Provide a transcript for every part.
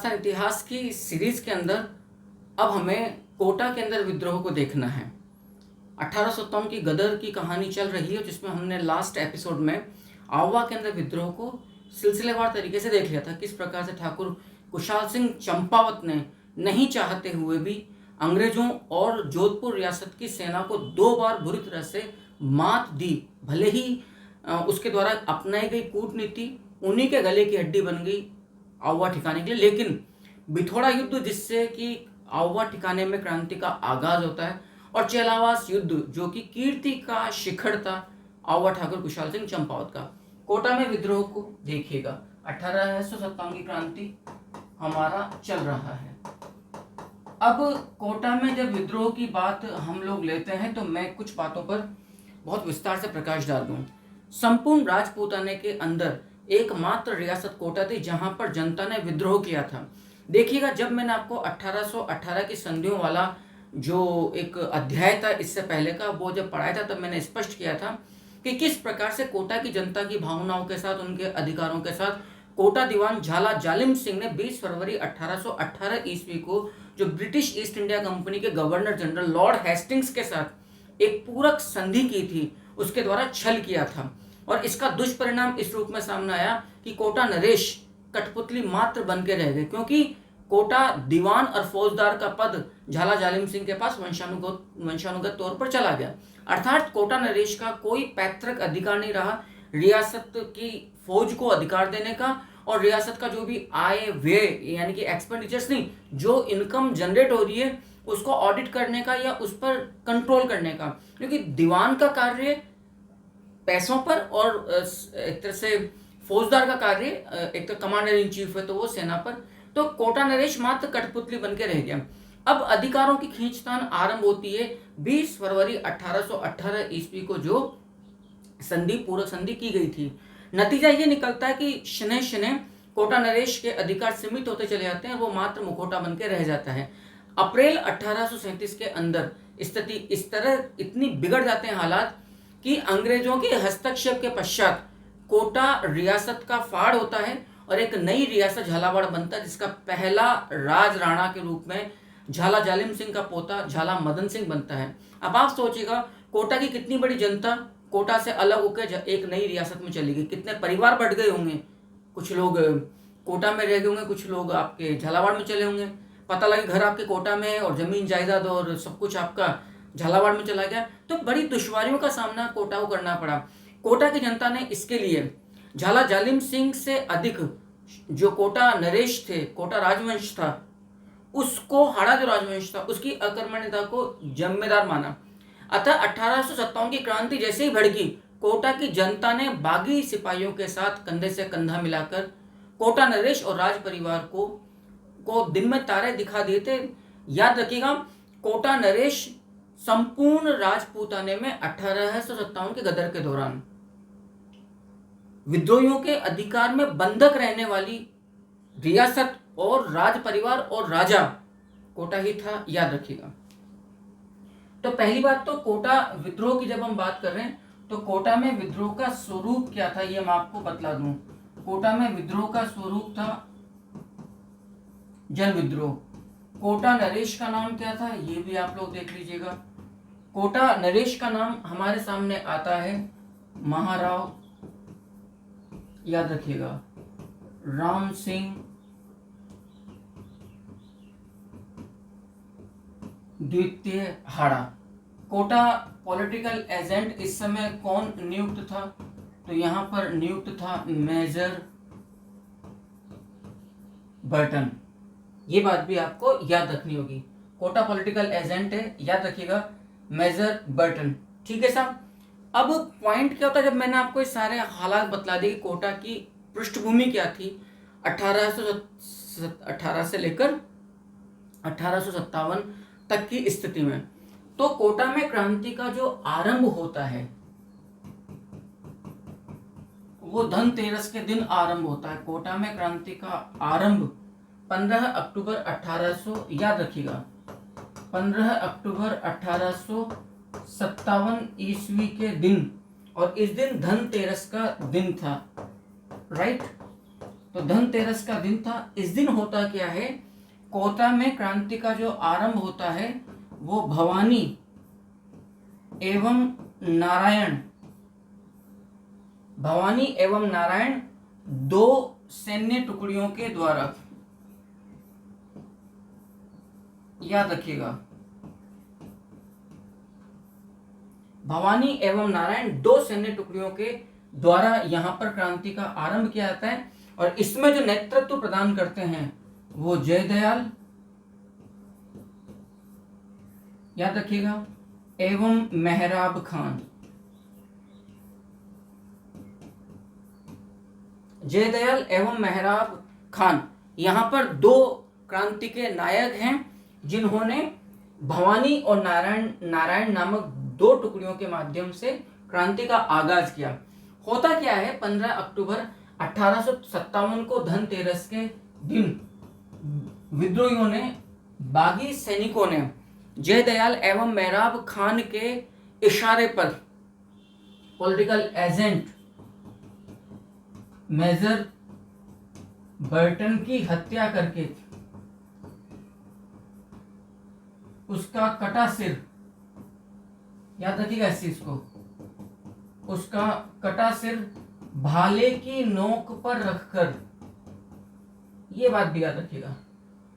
राजस्थान इतिहास की सीरीज के अंदर अब हमें कोटा के अंदर विद्रोह को देखना है। 1857 की गदर की कहानी चल रही है, जिसमें हमने लास्ट एपिसोड में आवा के अंदर विद्रोह को सिलसिलेवार तरीके से देख लिया था। किस प्रकार से ठाकुर कुशाल सिंह चंपावत ने नहीं चाहते हुए भी अंग्रेजों और जोधपुर रियासत की सेना को 2 बार बुरी तरह से मात दी। भले ही उसके द्वारा अपनाई गई कूटनीति उन्हीं के गले की हड्डी बन गई आवा ठिकाने के लिए, लेकिन बिथोड़ा युद्ध जिससे कि आवा ठिकाने में क्रांति का आगाज होता है, और चेलावास युद्ध जो कि कीर्ति का शिखर था आवा ठाकुर कुशाल सिंह चंपावत का। कोटा में विद्रोह को देखिएगा, 1857 की क्रांति हमारा चल रहा है। अब कोटा में जब विद्रोह की बात हम लोग लेते हैं तो मैं कुछ बातों पर बहुत विस्तार से प्रकाश डाल दूं। संपूर्ण राजपूताने के अंदर एकमात्र रियासत कोटा थी जहां पर जनता ने विद्रोह किया था। देखिएगा, जब मैंने आपको 1818 की संधियों वाला जो एक अध्याय था इससे पहले का, वो जब पढ़ाया था तब मैंने स्पष्ट किया था कि किस प्रकार से कोटा की जनता की भावनाओं के साथ, उनके अधिकारों के साथ कोटा दीवान झाला जालिम सिंह ने 20 फरवरी 1818 ईस्वी को जो ब्रिटिश ईस्ट इंडिया कंपनी के गवर्नर जनरल लॉर्ड हेस्टिंग्स के साथ एक पूरक संधि की थी, उसके द्वारा छल किया था। और इसका दुष्परिणाम इस रूप में सामने आया कि कोटा नरेश कठपुतली मात्र बन के रह गए, क्योंकि कोटा दीवान और फौजदार का पद झाला जालिम सिंह के पास वंशानुगत तौर पर चला गया। अर्थात कोटा नरेश का कोई पैतृक अधिकार नहीं रहा रियासत की फौज को अधिकार देने का, और रियासत का जो भी आय व्यय यानी कि एक्सपेंडिचर्स नहीं, जो इनकम जनरेट हो रही है उसको ऑडिट करने का या उस पर कंट्रोल करने का, क्योंकि दीवान का कार्य पैसों पर और एक तरह से फौजदार का कार्य, एक तो कमांडर इन चीफ है तो वो सेना पर। तो कोटा नरेश मात्र कठपुतली बन के रह गया। अब अधिकारों की खींचतान आरंभ होती है 20 फरवरी 1818 ईस्वी को जो पूरक संधि की गई थी। नतीजा ये निकलता है कि शनय शनय कोटा नरेश के अधिकार सीमित होते चले जाते हैं, वो मात्र मुखौटा बन के रह जाता है। अप्रैल 1837 के अंदर स्थिति इस तरह इतनी बिगड़ जाते हैं हालात कि अंग्रेजों के हस्तक्षेप के पश्चात कोटा रियासत का फाड़ होता है और एक नई रियासत झालावाड़ बनता है, जिसका पहला राज राणा के रूप में झाला जालिम सिंह का पोता झाला मदन सिंह बनता है। अब आप सोचिएगा, कोटा की कितनी बड़ी जनता कोटा से अलग होकर एक नई रियासत में चली गई, कितने परिवार बढ़ गए होंगे, कुछ लोग कोटा में रह गए होंगे, कुछ लोग आपके झालावाड़ में चले होंगे। पता लगे घर आपके कोटा में है और जमीन जायदाद और सब कुछ आपका झालावाड़ में चला गया, तो बड़ी दुश्वारियों का सामना कोटा को करना पड़ा। कोटा की जनता ने इसके लिए झाला जालिम सिंह से अधिक जो कोटा नरेश थे, कोटा राजवंश था, उसको हाड़ा जो राजवंश था उसकी अकर्मण्यता को जिम्मेदार माना। अतः 1857 की क्रांति जैसे ही भड़की, कोटा की जनता ने बागी सिपाहियों के साथ कंधे से कंधा मिलाकर कोटा नरेश और राज परिवार को दिन में तारे दिखा दिए थे। याद रखिएगा, कोटा नरेश संपूर्ण राजपूताने में 1857 के गदर के दौरान विद्रोहियों के अधिकार में बंधक रहने वाली रियासत और राज परिवार और राजा कोटा ही था, याद रखिएगा। तो पहली बात तो कोटा विद्रोह की जब हम बात कर रहे हैं तो कोटा में विद्रोह का स्वरूप क्या था ये मैं आपको बतला दूं। कोटा में विद्रोह का स्वरूप था जन विद्रोह। कोटा नरेश का नाम क्या था ये भी आप लोग देख लीजिएगा। कोटा नरेश का नाम हमारे सामने आता है महाराव, याद रखिएगा, राम सिंह द्वितीय हाड़ा। कोटा पॉलिटिकल एजेंट इस समय कौन नियुक्त था, तो यहां पर नियुक्त था मेजर बर्टन। ये बात भी आपको याद रखनी होगी, कोटा पॉलिटिकल एजेंट है, याद रखिएगा, मेजर बर्टन। ठीक है साहब। अब पॉइंट क्या होता है, जब मैंने आपको ये सारे हालात बतला दिए, कोटा की पृष्ठभूमि क्या थी 1818 से लेकर 1857 तक की स्थिति में, तो कोटा में क्रांति का जो आरंभ होता है वो धनतेरस के दिन आरंभ होता है। कोटा में क्रांति का आरंभ 15 अक्टूबर 1800, याद रखिएगा, 15 अक्टूबर 1857 ईस्वी के दिन, और इस दिन धनतेरस का दिन था, राइट। तो धनतेरस का दिन था। इस दिन होता क्या है, कोटा में क्रांति का जो आरंभ होता है वो भवानी एवं नारायण दो सैन्य टुकड़ियों के द्वारा, याद रखिएगा, भवानी एवं नारायण दो सैन्य टुकड़ियों के द्वारा यहां पर क्रांति का आरंभ किया जाता है। और इसमें जो नेतृत्व प्रदान करते हैं वो जयदयाल, याद रखिएगा, एवं मेहराब खान। जयदयाल एवं मेहराब खान यहां पर दो क्रांति के नायक हैं जिन्होंने भवानी और नारायण नामक दो टुकड़ियों के माध्यम से क्रांति का आगाज किया। होता क्या है, 15 अक्टूबर 1857 को धनतेरस के दिन विद्रोहियों ने, बागी सैनिकों ने जयदयाल एवं मेहराब खान के इशारे पर पॉलिटिकल एजेंट मेजर बर्टन की हत्या करके उसका कटा सिर, याद रखिएगा इस चीज को, उसका कटा सिर भाले की नोक पर रखकर, ये बात भी याद रखिएगा,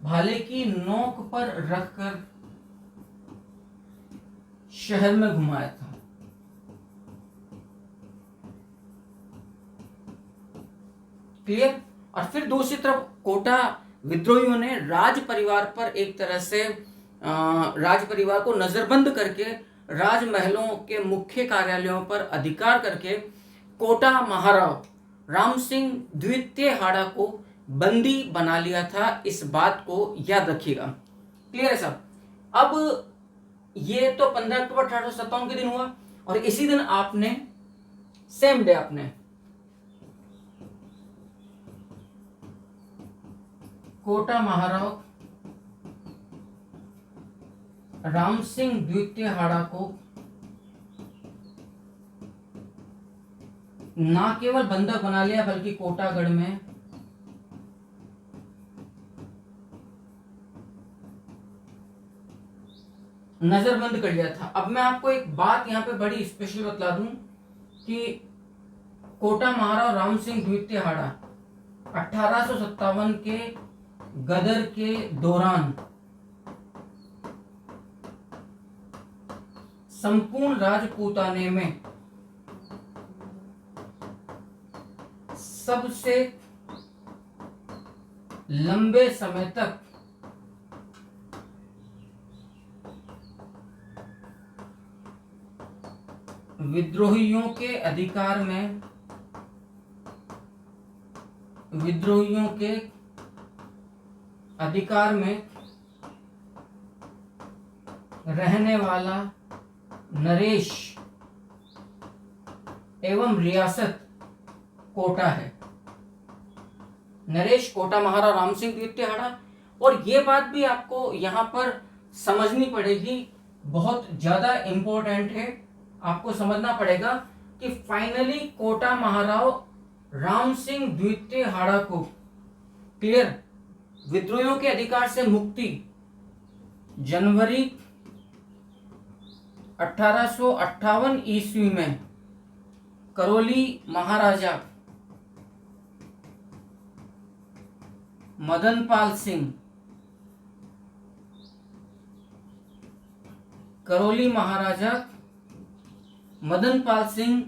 भाले की नोक पर रखकर शहर में घुमाया था। क्लियर। और फिर दूसरी तरफ कोटा विद्रोहियों ने राज परिवार पर एक तरह से राज परिवार को नजरबंद करके राजमहलों के मुख्य कार्यालयों पर अधिकार करके कोटा महाराव राम सिंह द्वितीय हाड़ा को बंदी बना लिया था। इस बात को याद रखिएगा। क्लियर है साहब। अब ये तो 15 अक्टूबर 1857 के दिन हुआ और इसी दिन आपने सेम डे आपने कोटा महाराव राम सिंह द्वितीय हाड़ा को ना केवल बंधक बना लिया बल्कि कोटागढ़ में नजरबंद कर लिया था। अब मैं आपको एक बात यहां पे बड़ी स्पेशल बतला दूं कि कोटा महाराव राम सिंह द्वितीय हाड़ा 1857 के गदर के दौरान संपूर्ण राजपूताने में सबसे लंबे समय तक विद्रोहियों के अधिकार में रहने वाला नरेश एवं रियासत कोटा है। नरेश कोटा महाराव राम सिंह द्वितीय हाड़ा। और ये बात भी आपको यहां पर समझनी पड़ेगी, बहुत ज्यादा इंपॉर्टेंट है। आपको समझना पड़ेगा कि फाइनली कोटा महाराव राम सिंह द्वितीय हाड़ा को क्लियर विद्रोहियों के अधिकार से मुक्ति जनवरी 1858 ईस्वी में करौली महाराजा मदनपाल सिंह, करौली महाराजा मदनपाल सिंह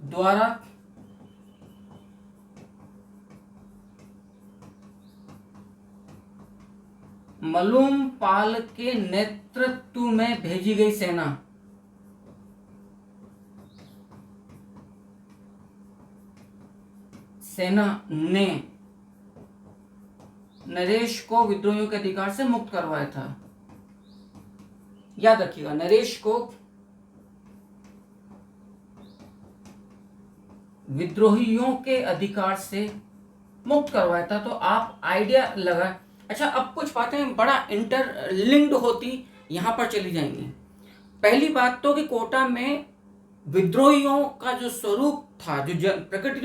द्वारा मलूम पाल के नेतृत्व में भेजी गई सेना ने नरेश को विद्रोहियों के अधिकार से मुक्त करवाया था। याद रखिएगा, नरेश को विद्रोहियों के अधिकार से मुक्त करवाया था। तो आप आइडिया लगा। अच्छा, अब कुछ बातें बड़ा इंटरलिंक्ड होती यहां पर चली जाएंगी। पहली बात तो कि कोटा में विद्रोहियों का जो स्वरूप था, जो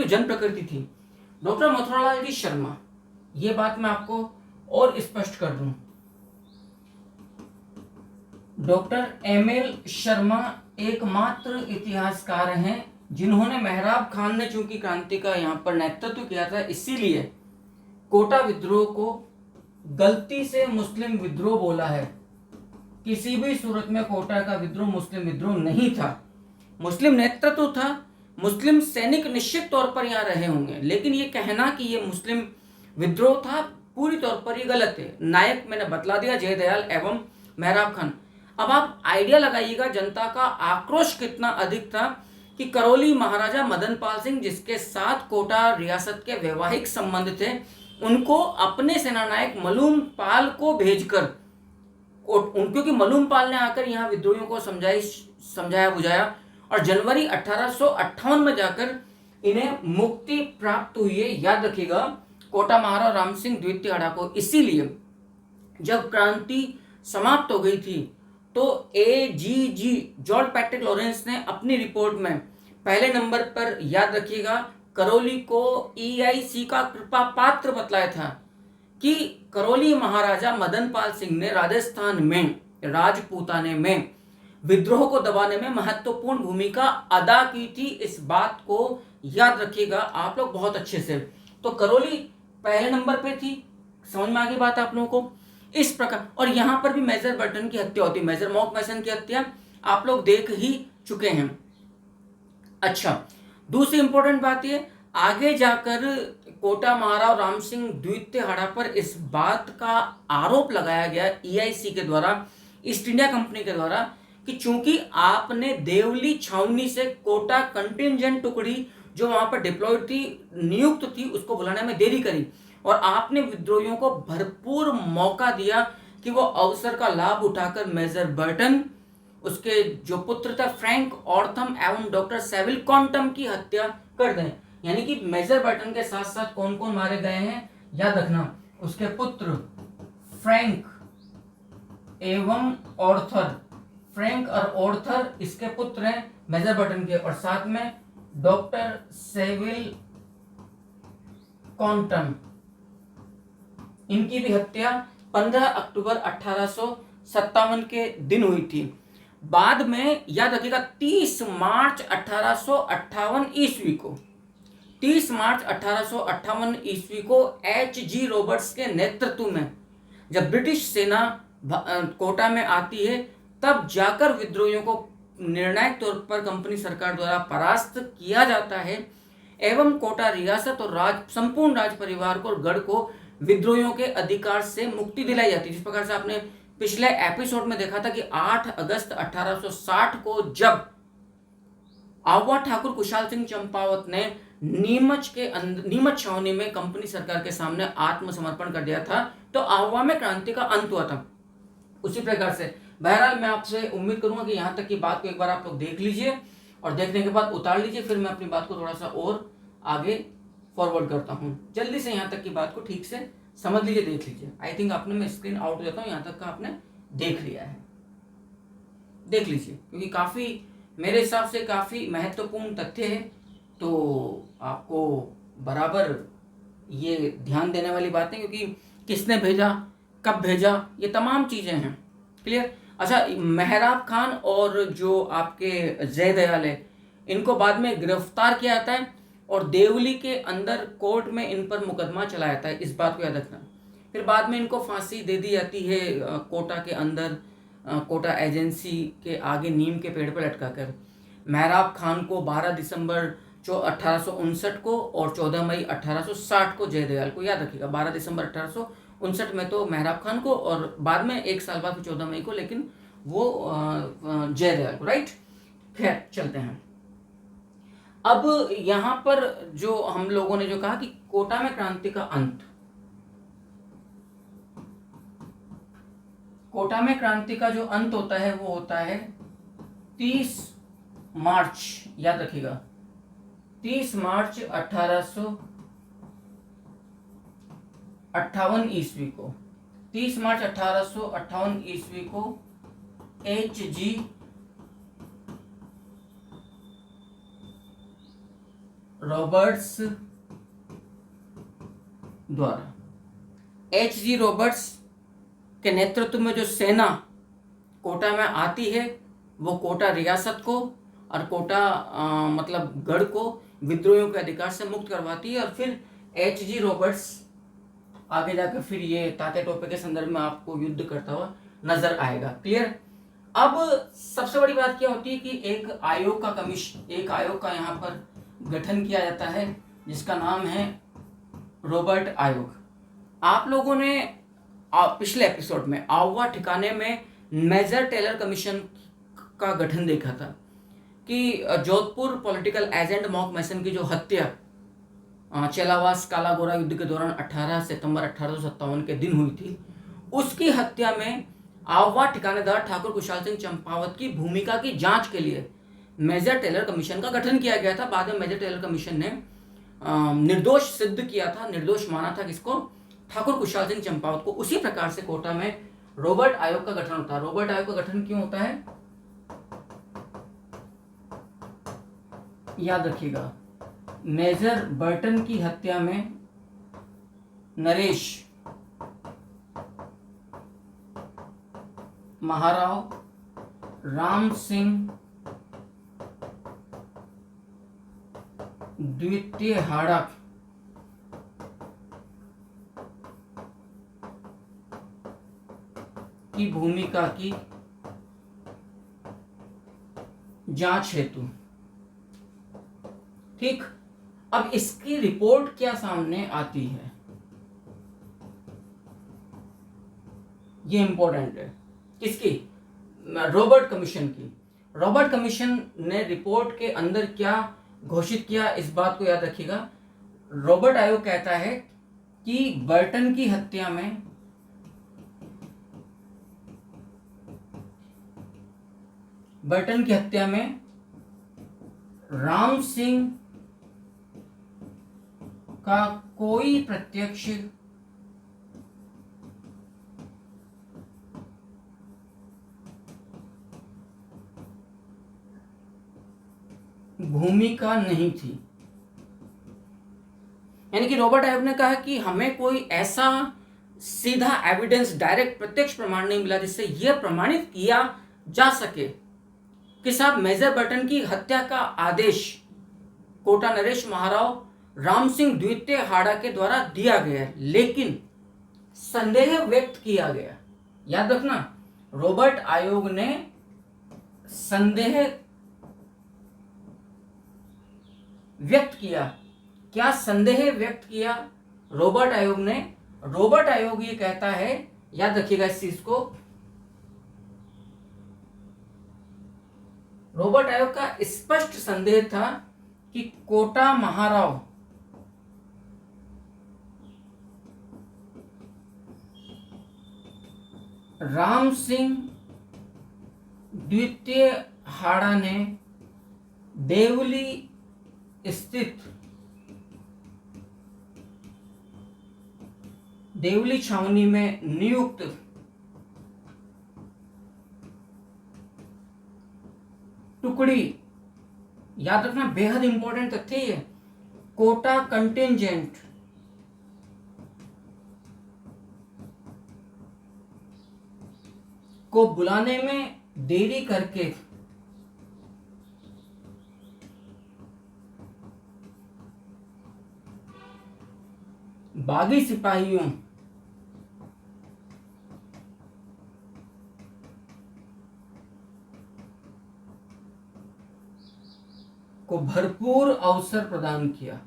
जन प्रकृति थी, डॉक्टर मथुरालाल जी शर्मा, ये बात मैं आपको और स्पष्ट कर दूं, डॉक्टर एमएल शर्मा एकमात्र इतिहासकार हैं जिन्होंने मेहराब खान ने चूंकि क्रांति का यहाँ पर नेतृत्व किया था, इसीलिए कोटा विद्रोह को गलती से मुस्लिम विद्रोह बोला है। किसी भी सूरत में कोटा का विद्रोह मुस्लिम विद्रोह नहीं था। मुस्लिम नेतृत्व था, मुस्लिम सैनिक निश्चित तौर पर यहाँ रहे होंगे, लेकिन ये कहना कि ये मुस्लिम विद्रोह था पूरी तौर पर ये गलत है। नायक मैंने बतला दिया, जयदयाल एवं मेहराब खान। अब आप आइडिया लगाइएगा जनता का आक्रोश कितना अधिक था कि करौली महाराजा मदन पाल सिंह, जिसके साथ कोटा रियासत के वैवाहिक संबंध थे, उनको अपने सेनानायक मलूम पाल को भेजकर, क्योंकि मलूम पाल ने आकर यहाँ विद्रोहियों को समझाया बुझाया और जनवरी 1858 में जाकर इन्हें मुक्ति प्राप्त हुई है। याद रखिएगा, कोटा महाराज राम सिंह द्वितीय हड़ा को। इसीलिए जब क्रांति समाप्त हो गई थी तो AGG जॉर्ज पैट्रिक लॉरेंस ने अपनी रिपोर्ट में पहले नंबर पर, याद रखिएगा, करौली को EIC का कृपा पात्र बतलाया था कि करौली महाराजा मदन पाल सिंह ने राजस्थान में, राजपूताने में विद्रोह को दबाने में महत्वपूर्ण भूमिका अदा की थी। इस बात को याद रखिएगा आप लोग बहुत अच्छे से। तो करौली पहले नंबर पे थी, समझ में आ गई बात आप लोगों को। इस प्रकार, और यहां पर भी मेजर बर्टन की हत्या होती है, मेजर मॉकमैसन की हत्या आप लोग देख ही चुके हैं। अच्छा, दूसरी इंपॉर्टेंट बात ये, आगे जाकर कोटा महाराज राम सिंह द्वितीय हड़ा पर इस बात का आरोप लगाया गया EIC के द्वारा, ईस्ट इंडिया कंपनी के द्वारा, कि चूंकि आपने देवली छावनी से कोटा कंटिंजेंट टुकड़ी जो वहां पर डिप्लॉयड थी, नियुक्त थी, उसको बुलाने में देरी करी और आपने विद्रोहियों को भरपूर मौका दिया कि वो अवसर का लाभ उठाकर मेजर बर्टन, उसके जो पुत्र था फ्रैंक ऑर्थम एवं डॉक्टर सेविल क्वांटम की हत्या कर दें। यानी कि मेजर बर्टन के साथ साथ कौन कौन मारे गए हैं, याद रखना, उसके पुत्र फ्रैंक एवं ऑर्थर, फ्रैंक और ऑर्थर इसके पुत्र हैं मेजर बर्टन के, और साथ में डॉक्टर सेविल क्वांटम, इनकी भी हत्या 15 अक्टूबर 1857 के दिन हुई थी। बाद में याद रखिएगा 30 मार्च 1858 ईस्वी को, 30 मार्च 1858 ईस्वी को HG रॉबर्ट्स के नेतृत्व में जब ब्रिटिश सेना कोटा में आती है, तब जाकर विद्रोहियों को निर्णायक तौर पर कंपनी सरकार द्वारा परास्त किया जाता है एवं कोटा रियासत और संपूर्ण राज परिवार को और गढ़ को विद्रोहियों के अधिकार से मुक्ति दिलाई जाती है। जिस प्रकार से आपने पिछले एपिसोड में देखा था कि 8 अगस्त 1860 को जब आवा ठाकुर कुशाल सिंह चंपावत ने नीमच छावनी में कंपनी सरकार के सामने आत्मसमर्पण कर दिया था, तो आवा में क्रांति का अंत हुआ था। उसी प्रकार से बहरहाल मैं आपसे उम्मीद करूंगा कि यहाँ तक की बात को एक बार आप लोग देख लीजिए और देखने के बाद उतार लीजिए, फिर मैं अपनी बात को थोड़ा सा और आगे फॉरवर्ड करता हूँ। जल्दी से यहाँ तक की बात को ठीक से समझ लीजिए, देख लीजिए। आई थिंक आपने, मैं स्क्रीन आउट हो जाता हूँ, यहाँ तक का आपने देख लिया है, देख लीजिए, क्योंकि काफ़ी मेरे हिसाब से काफ़ी महत्वपूर्ण तथ्य है, तो आपको बराबर ये ध्यान देने वाली बातें, क्योंकि किसने भेजा, कब भेजा, ये तमाम चीज़ें हैं। क्लियर। अच्छा, मेहराब खान और जो आपके जयदयाल है, इनको बाद में गिरफ्तार किया जाता है और देवली के अंदर कोर्ट में इन पर मुकदमा चलाया जाता है, इस बात को याद रखना। फिर बाद में इनको फांसी दे दी जाती है कोटा के अंदर, कोटा एजेंसी के आगे नीम के पेड़ पर लटका कर। मेहराब खान को 12 दिसंबर 1859 को और 14 मई 1860 को जयदयाल को, याद रखिएगा 12 दिसंबर 1859 में तो मेहराब खान को और बाद में एक साल बाद 14 मई को, लेकिन वो जयदयाल को, राइट। खैर चलते हैं। अब यहाँ पर जो हम लोगों ने जो कहा कि कोटा में क्रांति का अंत, कोटा में क्रांति का जो अंत होता है वो होता है 30 मार्च, याद रखिएगा 30 मार्च 1858 ईस्वी को, 30 मार्च 1858 ईस्वी को HG रॉबर्ट्स द्वारा। H.G. रॉबर्ट्स के नेतृत्व में जो सेना कोटा में आती है वो कोटा रियासत को और कोटा मतलब गढ़ को विद्रोहियों के अधिकार से मुक्त करवाती है। और फिर H.G. रॉबर्ट्स आगे जाकर फिर ये तात्या टोपे के संदर्भ में आपको युद्ध करता हुआ नजर आएगा। क्लियर। अब सबसे बड़ी बात क्या होती है कि एक आयोग का यहाँ पर गठन किया जाता है जिसका नाम है रॉबर्ट आयोग। आप लोगों ने पिछले एपिसोड में आउवा ठिकाने में मेजर टेलर कमीशन का गठन देखा था कि जोधपुर पॉलिटिकल एजेंट मॉक मैसन की जो हत्या चेलावास काला गोरा युद्ध के दौरान 18 सितंबर 1857 के दिन हुई थी, उसकी हत्या में आउवा ठिकानेदार ठाकुर कुशाल सिंह चंपावत की भूमिका की जांच के लिए मेजर टेलर कमीशन का गठन किया गया था। बाद में मेजर टेलर कमीशन ने निर्दोष सिद्ध किया था, निर्दोष माना था किसको? ठाकुर कुशाल सिंह चंपावत को। उसी प्रकार से कोटा में रॉबर्ट आयोग का गठन होता है। रॉबर्ट आयोग का गठन क्यों होता है याद रखिएगा। मेजर बर्टन की हत्या में नरेश महाराव राम सिंह द्वितीय हाड़ा की भूमिका की जांच हेतु। ठीक। अब इसकी रिपोर्ट क्या सामने आती है ये इंपॉर्टेंट है। किसकी? रॉबर्ट कमीशन की। रॉबर्ट कमीशन ने रिपोर्ट के अंदर क्या घोषित किया इस बात को याद रखिएगा। रॉबर्ट आयोग कहता है कि बर्टन की हत्या में राम सिंह का कोई प्रत्यक्ष भूमिका नहीं थी। यानी कि रॉबर्ट आयोग ने कहा कि हमें कोई ऐसा सीधा एविडेंस, डायरेक्ट प्रत्यक्ष प्रमाण नहीं मिला जिससे यह प्रमाणित किया जा सके कि साहब मेजर बर्टन की हत्या का आदेश कोटा नरेश महाराव राम सिंह द्वितीय हाड़ा के द्वारा दिया गया है, लेकिन संदेह व्यक्त किया गया। याद रखना, रॉबर्ट आयोग ने संदेह व्यक्त किया। क्या संदेह व्यक्त किया रॉबर्ट आयोग ने? रॉबर्ट आयोग ये कहता है, याद रखिएगा इस चीज को, रॉबर्ट आयोग का स्पष्ट संदेह था कि कोटा महाराव राम सिंह द्वितीय हाड़ा ने देवली स्थित देवली छावनी में नियुक्त टुकड़ी, याद रखना बेहद इंपॉर्टेंट तथ्य है, कोटा कंटिंजेंट को बुलाने में देरी करके बागी सिपाहियों को भरपूर अवसर प्रदान किया।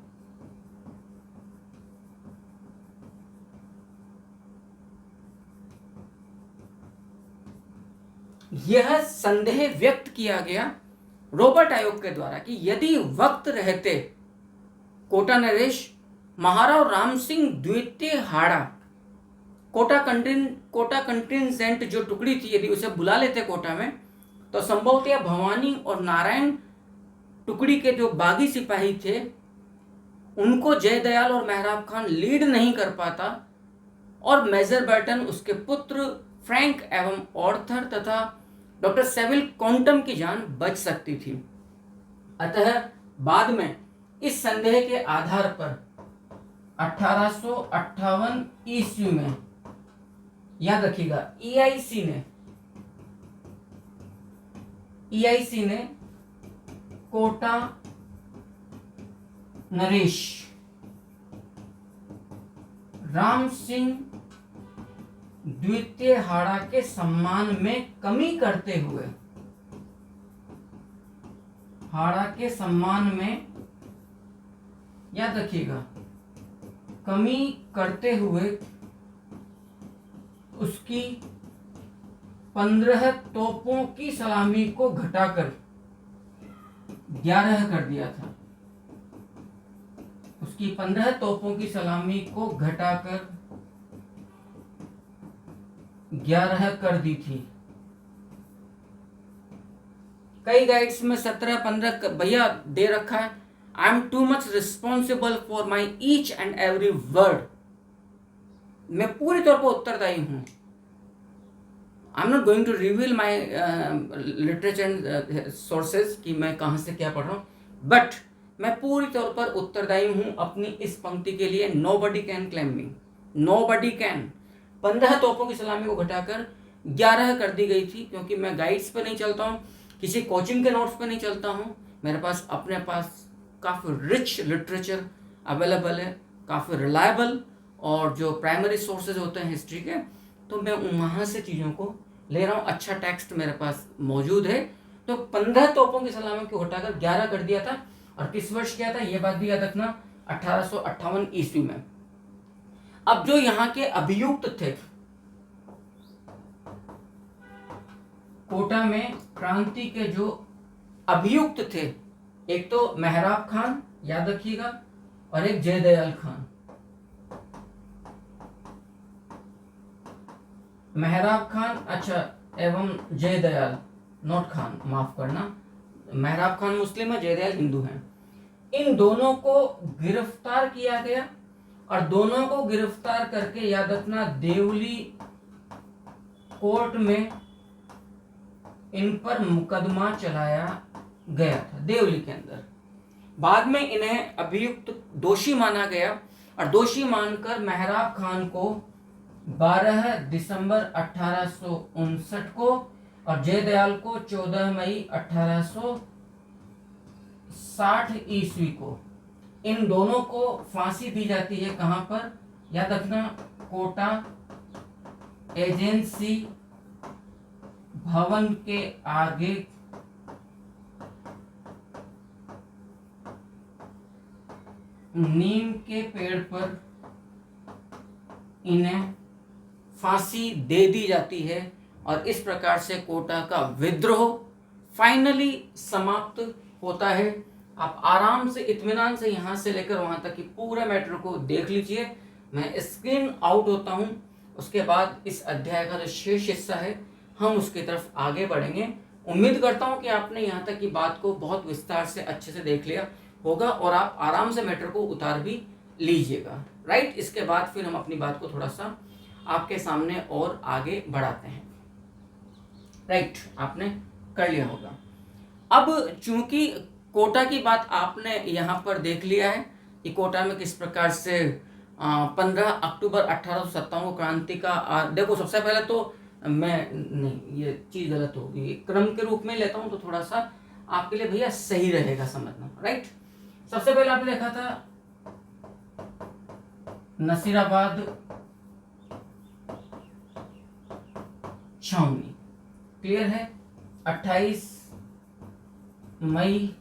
यह संदेह व्यक्त किया गया रॉबर्ट आयोग के द्वारा कि यदि वक्त रहते कोटा नरेश महाराव राम सिंह द्वितीय हाड़ा कोटा कंटिजेंट जो टुकड़ी थी, यदि उसे बुला लेते कोटा में, तो संभवतः भवानी और नारायण टुकड़ी के जो बागी सिपाही थे उनको जयदयाल और मेहराब खान लीड नहीं कर पाता और मेजर बर्टन, उसके पुत्र फ्रैंक एवं ऑर्थर तथा डॉक्टर सेविल क्वांटम की जान बच सकती थी। अतः बाद में इस संदेह के आधार पर 1858 ईस्वी में, याद रखिएगा, EIC ने कोटा नरेश राम सिंह द्वितीय हाड़ा के सम्मान में कमी करते हुए, हाड़ा के सम्मान में, याद रखिएगा, कमी करते हुए उसकी 15 तोपों की सलामी को घटाकर 11 कर दिया था। उसकी 15 तोपों की सलामी को घटाकर 11 कर दी थी। कई गाइड्स में 17-15 भैया दे रखा है। I am too much responsible for my each and every word. मैं पूरी तौर पर उत्तरदायी हूं। I am not going to reveal my literature and sources कि मैं कहां से क्या पढ़ रहा हूं, बट मैं पूरी तौर पर उत्तरदायी हूं अपनी इस पंक्ति के लिए। Nobody can claim me, nobody can. 15 तोपों की सलामी को घटाकर 11 कर दी गई थी, क्योंकि मैं गाइड्स पे नहीं चलता हूँ, किसी कोचिंग के नोट्स पे नहीं चलता हूँ। मेरे पास अपने पास काफ़ी रिच लिटरेचर अवेलेबल है, काफ़ी रिलायबल, और जो प्राइमरी सोर्सेज होते हैं हिस्ट्री के, तो मैं वहाँ से चीज़ों को ले रहा हूँ। अच्छा टेक्स्ट मेरे पास मौजूद है। तो 15 तोपों की सलामी को घटाकर 11 कर दिया था। और किस वर्ष किया था, ये बात भी याद रखना, 1858 ईस्वी में। अब जो यहाँ के अभियुक्त थे, कोटा में क्रांति के जो अभियुक्त थे, एक तो मेहराब खान, याद रखिएगा, और एक जयदयाल खान। मेहराब खान, अच्छा, एवं जयदयाल, नोट खान, माफ करना, मेहराब खान मुस्लिम है, जयदयाल हिंदू हैं। इन दोनों को गिरफ्तार किया गया, और दोनों को गिरफ्तार करके, याद रखना, देवली कोर्ट में इन पर मुकदमा चलाया गया था, देवली के अंदर। बाद में इन्हें अभियुक्त दोषी माना गया, और दोषी मानकर मेहराब खान को 12 दिसंबर 1859 को और जयदयाल को 14 मई 1860 ईस्वी को, इन दोनों को फांसी दी जाती है। कहां पर, याद रखना, कोटा एजेंसी भवन के आगे नीम के पेड़ पर इन्हें फांसी दे दी जाती है, और इस प्रकार से कोटा का विद्रोह फाइनली समाप्त होता है। आप आराम से, इत्मीनान से यहाँ से लेकर वहाँ तक की पूरे मैटर को देख लीजिए। मैं स्क्रीन आउट होता हूँ, उसके बाद इस अध्याय का जो शेष हिस्सा है हम उसकी तरफ आगे बढ़ेंगे। उम्मीद करता हूँ कि आपने यहाँ तक की बात को बहुत विस्तार से अच्छे से देख लिया होगा, और आप आराम से मैटर को उतार भी लीजिएगा, राइट। इसके बाद फिर हम अपनी बात को थोड़ा सा आपके सामने और आगे बढ़ाते हैं, राइट। आपने कर लिया होगा। अब चूंकि कोटा की बात आपने यहाँ पर देख लिया है कि कोटा में किस प्रकार से 15 अक्टूबर 1857 को क्रांति का, देखो सबसे पहले तो मैं, नहीं, ये चीज़ गलत होगी, क्रम के रूप में लेता हूँ तो थोड़ा सा आपके लिए भैया सही रहेगा समझना, राइट। सबसे पहले आपने देखा था नसीराबाद छावनी, क्लियर है, 28 मई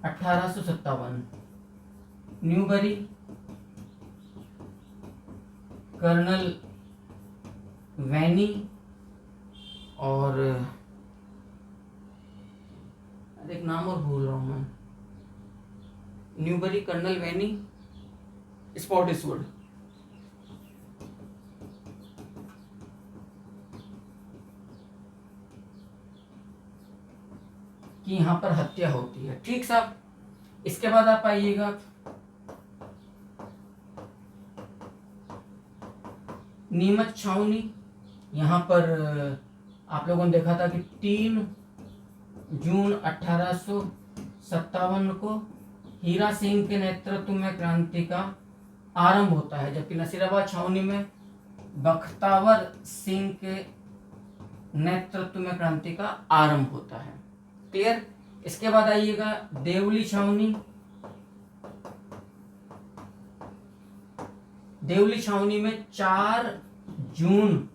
1857। न्यूबरी, कर्नल वैनी, और एक नाम और भूल रहा हूं मैं, न्यूबरी, कर्नल वैनी, स्पॉटिसवुड। कि यहाँ पर हत्या होती है, ठीक साहब। इसके बाद आप आइएगा नीमच छावनी। यहाँ पर आप लोगों ने देखा था कि 3 जून 1857 को हीरा सिंह के नेतृत्व में क्रांति का आरंभ होता है, जबकि नसीराबाद छावनी में बख्तावर सिंह के नेतृत्व में क्रांति का आरंभ होता है। क्लियर। इसके बाद आइएगा देवली छावनी। देवली छावनी में 4 जून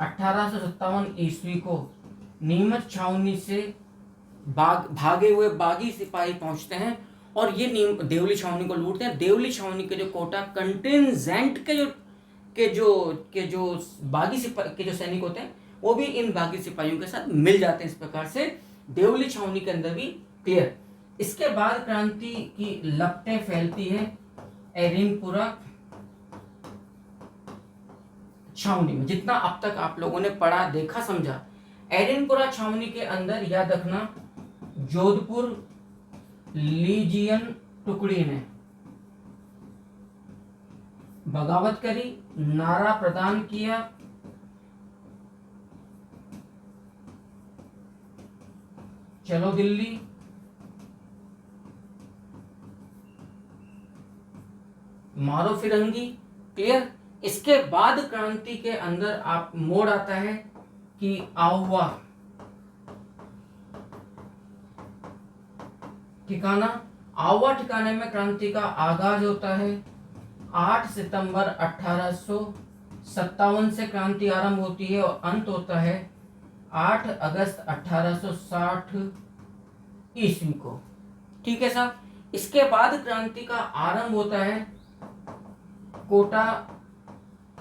1857 ईस्वी को नीमच छावनी से भागे हुए बागी सिपाही पहुंचते हैं और ये देवली छावनी को लूटते हैं। देवली छावनी के जो कोटा कंटिजेंट के जो बागी सिपाही के जो सैनिक होते हैं वो भी इन बागी सिपाहियों के साथ मिल जाते हैं। इस प्रकार से देवली छावनी के अंदर भी क्लियर। इसके बाद क्रांति की लपटें फैलती है एरिनपुरा छावनी में। जितना अब तक आप लोगों ने पढ़ा, देखा, समझा, एरिनपुरा छावनी के अंदर याद रखना जोधपुर लीजियन टुकड़ी ने बगावत करी, नारा प्रदान किया, चलो दिल्ली, मारो फिरंगी। क्लियर। इसके बाद क्रांति के अंदर आप मोड़ आता है कि आहुआ ठिकाना। आहुआ ठिकाने में क्रांति का आगाज होता है। 8 सितंबर 1857 से क्रांति आरंभ होती है और अंत होता है 8 अगस्त 1860 ईस्वी को। ठीक है साहब। इसके बाद क्रांति का आरंभ होता है कोटा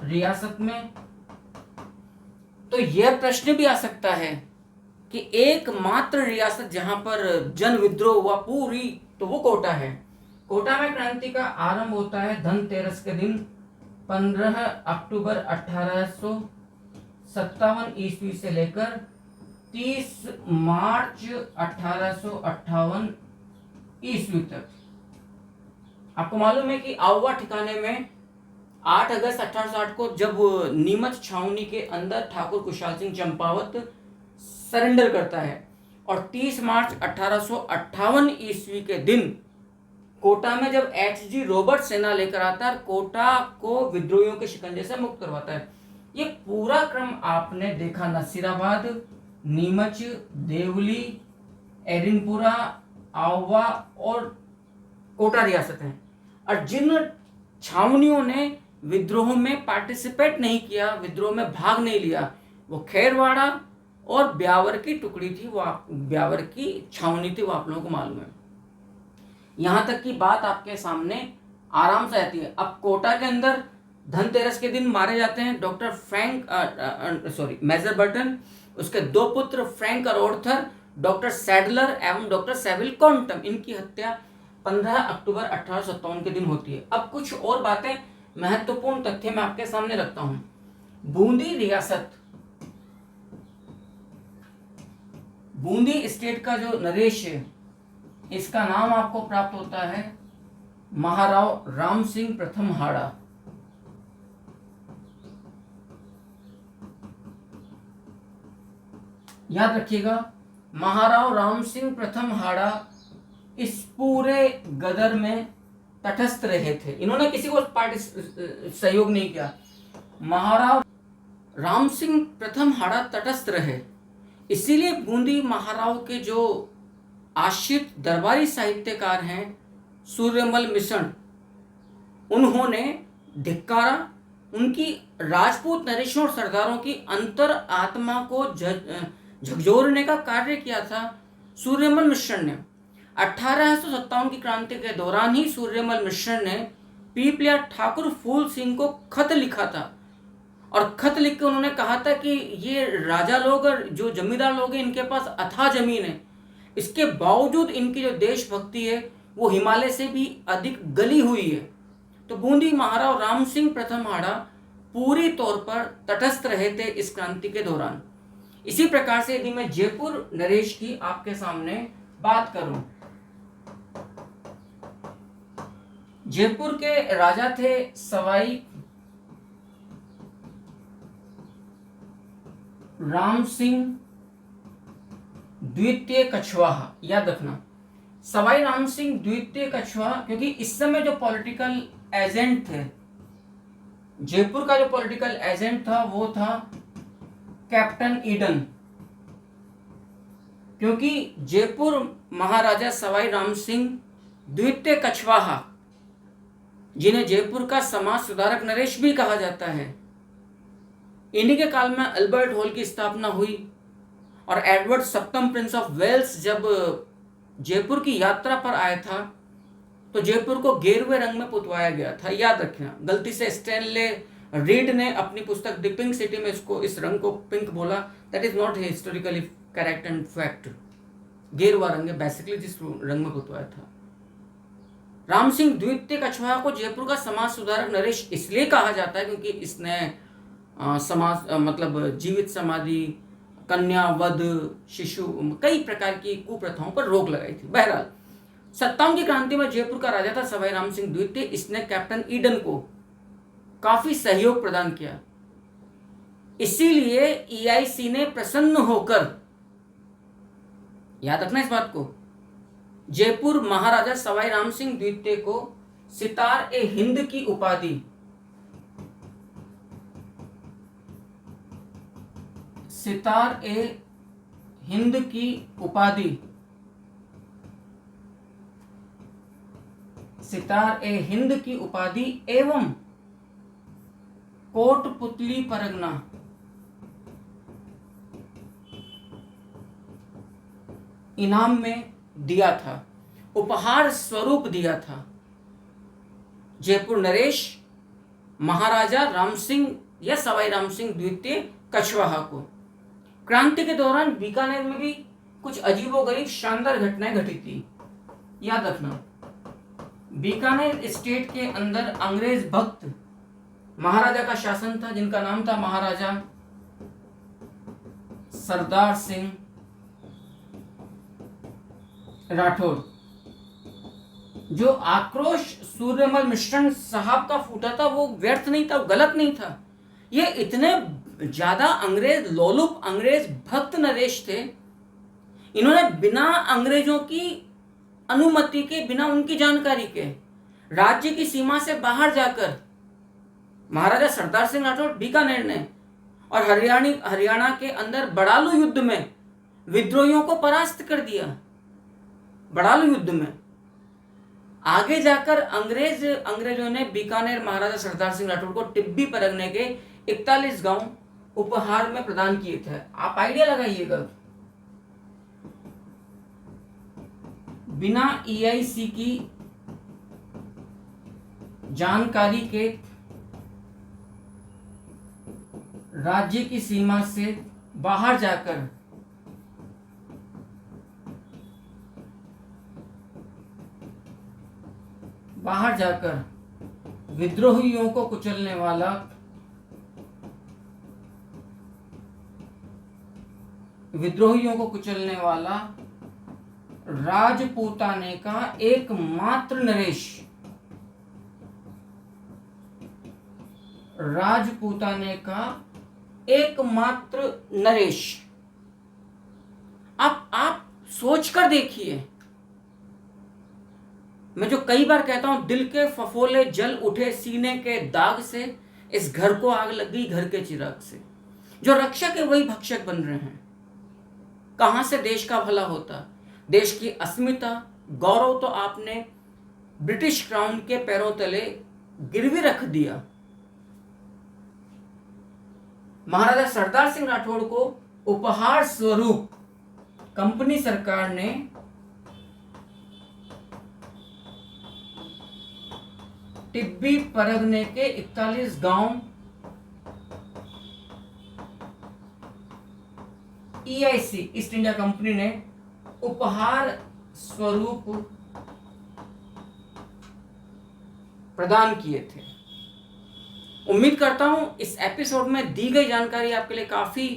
रियासत में। तो यह प्रश्न भी आ सकता है कि एकमात्र रियासत जहां पर जन विद्रोह हुआ पूरी, तो वो कोटा है। कोटा में क्रांति का आरंभ होता है धनतेरस के दिन 15 अक्टूबर 1857 ईस्वी से लेकर 30 मार्च 1858 ईस्वी तक। आपको मालूम है कि आहुआ ठिकाने में 8 अगस्त 1860 को जब नीमच छावनी के अंदर ठाकुर कुशाल सिंह चंपावत सरेंडर करता है और 30 मार्च 1858 ईस्वी के दिन कोटा में जब एच.जी. रॉबर्ट सेना लेकर आता है, कोटा को विद्रोहियों के शिकंजे से मुक्त करवाता है। ये पूरा क्रम आपने देखा। नसीराबाद, नीमच, देवली, एरिनपुरा, आहुआ और कोटा रियासत हैं। और जिन छावनियों ने विद्रोह में पार्टिसिपेट नहीं किया, विद्रोह में भाग नहीं लिया, वो खैरवाड़ा और ब्यावर की टुकड़ी थी, वो ब्यावर की छावनी थी, वो आप लोगों को मालूम है। यहां तक की बात आपके सामने आराम से आती है। अब कोटा के अंदर धनतेरस के दिन मारे जाते हैं मेजर बर्टन, उसके 2 पुत्र फ्रैंक और ऑर्थर, डॉक्टर सैडलर एवं डॉक्टर सेविल क्वांटम। इनकी हत्या 15 अक्टूबर 1857 के दिन होती है। अब कुछ और बातें, महत्वपूर्ण तथ्य मैं आपके सामने रखता हूं। बूंदी रियासत, बूंदी स्टेट का जो नरेश है, इसका नाम आपको प्राप्त होता है महाराव राम सिंह प्रथम हाड़ा। याद रखिएगा, महाराव राम सिंह प्रथम हाड़ा इस पूरे गदर में तटस्थ रहे थे। इन्होंने किसी को सहयोग नहीं किया। महाराव राम सिंह प्रथम हाड़ा तटस्थ रहे, इसीलिए बूंदी महाराव के जो आश्रित दरबारी साहित्यकार हैं सूर्यमल मिश्र, उन्होंने धिक्कारा। उनकी राजपूत नरेशों और सरदारों की अंतर आत्मा को झकझोरने का कार्य किया था सूर्यमल मिश्र ने। 1857 की क्रांति के दौरान ही सूर्यमल मिश्र ने पीपलिया ठाकुर फूल सिंह को खत लिखा था और खत लिख के उन्होंने कहा था कि ये राजा लोग और जो जमींदार लोग हैं, इनके पास अथाह जमीन है, इसके बावजूद इनकी जो देशभक्ति है वो हिमालय से भी अधिक गली हुई है। तो बूंदी महाराव राम सिंह प्रथम हाड़ा पूरी तौर पर तटस्थ रहे थे इस क्रांति के दौरान। इसी प्रकार से यदि मैं जयपुर नरेश की आपके सामने बात करूं, जयपुर के राजा थे सवाई राम सिंह द्वितीय कछवाहा। याद रखना, सवाई राम सिंह द्वितीय कछवाहा, क्योंकि इस समय जो पॉलिटिकल एजेंट थे, जयपुर का जो पॉलिटिकल एजेंट था वो था कैप्टन ईडन, क्योंकि जयपुर महाराजा सवाई राम सिंह द्वितीय कछवाहा, जिन्हें जयपुर का समाज सुधारक नरेश भी कहा जाता है, इन्हीं के काल में अल्बर्ट हॉल की स्थापना हुई। और एडवर्ड सप्तम प्रिंस ऑफ वेल्स जब जयपुर की यात्रा पर आया था तो जयपुर को गेरुए रंग में पुतवाया गया था। याद रखना, गलती से स्टैनले रीड ने अपनी पुस्तक द पिंक सिटी में इस रंग को पिंक बोला। That is not historically correct and fact. गेरुआ रंग है बेसिकली जिस रंग में पुतवाया था। राम सिंह द्वितीय कछवाहा को जयपुर का समाज सुधारक नरेश इसलिए कहा जाता है क्योंकि इसने मतलब जीवित समाधि, कन्या वध, शिशु, कई प्रकार की कुप्रथाओं पर रोक लगाई थी। बहरहाल 57 की क्रांति में जयपुर का राजा था सवाई राम सिंह द्वितीय। इसने कैप्टन ईडन को काफी सहयोग प्रदान किया, इसीलिए ईआईसी ने प्रसन्न होकर, याद रखना इस बात को, जयपुर महाराजा सवाई राम सिंह द्वितीय को सितार ए हिंद की उपाधि, सितार ए हिंद की उपाधि, सितार ए हिंद की उपाधि एवं कोटपुतली परगना इनाम में दिया था, उपहार स्वरूप दिया था। जयपुर नरेश महाराजा राम सिंह या सवाई राम सिंह द्वितीय कछवाहा को। क्रांति के दौरान बीकानेर में भी कुछ अजीबोगरीब शानदार घटनाएं घटी थी। याद रखना, बीकानेर स्टेट के अंदर अंग्रेज भक्त महाराजा का शासन था जिनका नाम था महाराजा सरदार सिंह राठौर। जो आक्रोश सूर्यमल मिश्रण साहब का फूटा था वो व्यर्थ नहीं था, वो गलत नहीं था। ये इतने ज्यादा अंग्रेज लोलुप, अंग्रेज भक्त नरेश थे, इन्होंने बिना अंग्रेजों की अनुमति के, बिना उनकी जानकारी के राज्य की सीमा से बाहर जाकर महाराजा सरदार सिंह राठौर बीकानेर ने और हरियाणा के अंदर बड़ालू युद्ध में विद्रोहियों को परास्त कर दिया। बड़ालू युद्ध में आगे जाकर अंग्रेजों ने बीकानेर महाराजा सरदार सिंह राठौर को टिब्बी परगने के 41 गांव उपहार में प्रदान किए थे। आप आइडिया लगाइएगा, बिना ईआईसी की जानकारी के राज्य की सीमा से बाहर जाकर विद्रोहियों को कुचलने वाला राजपूताने का एकमात्र नरेश। आप सोच कर देखिए, मैं जो कई बार कहता हूं, दिल के फफोले जल उठे सीने के दाग से, इस घर को आग लग गई घर के चिराग से। जो रक्षक है वही भक्षक बन रहे हैं। कहां से देश का भला होता, देश की अस्मिता, गौरव तो आपने ब्रिटिश क्राउन के पैरों तले गिरवी रख दिया। महाराजा सरदार सिंह राठौड़ को उपहार स्वरूप कंपनी सरकार ने टिब्बी परगने के 41 गांव ईआईसी ईस्ट इंडिया कंपनी ने उपहार स्वरूप प्रदान किए थे। उम्मीद करता हूं इस एपिसोड में दी गई जानकारी आपके लिए काफी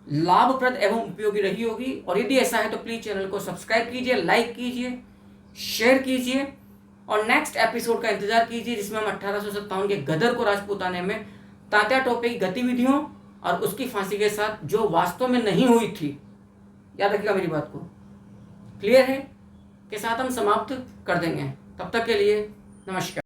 लाभप्रद एवं उपयोगी रही होगी। और यदि ऐसा है तो प्लीज चैनल को सब्सक्राइब कीजिए, लाइक कीजिए, शेयर कीजिए और नेक्स्ट एपिसोड का इंतजार कीजिए जिसमें हम 1857 के गदर को राजपूताने में तात्या टोपे की गतिविधियों और उसकी फांसी के साथ जो वास्तव में नहीं हुई थी, याद रखिएगा मेरी बात को, क्लियर है, के साथ हम समाप्त कर देंगे। तब तक के लिए नमस्कार।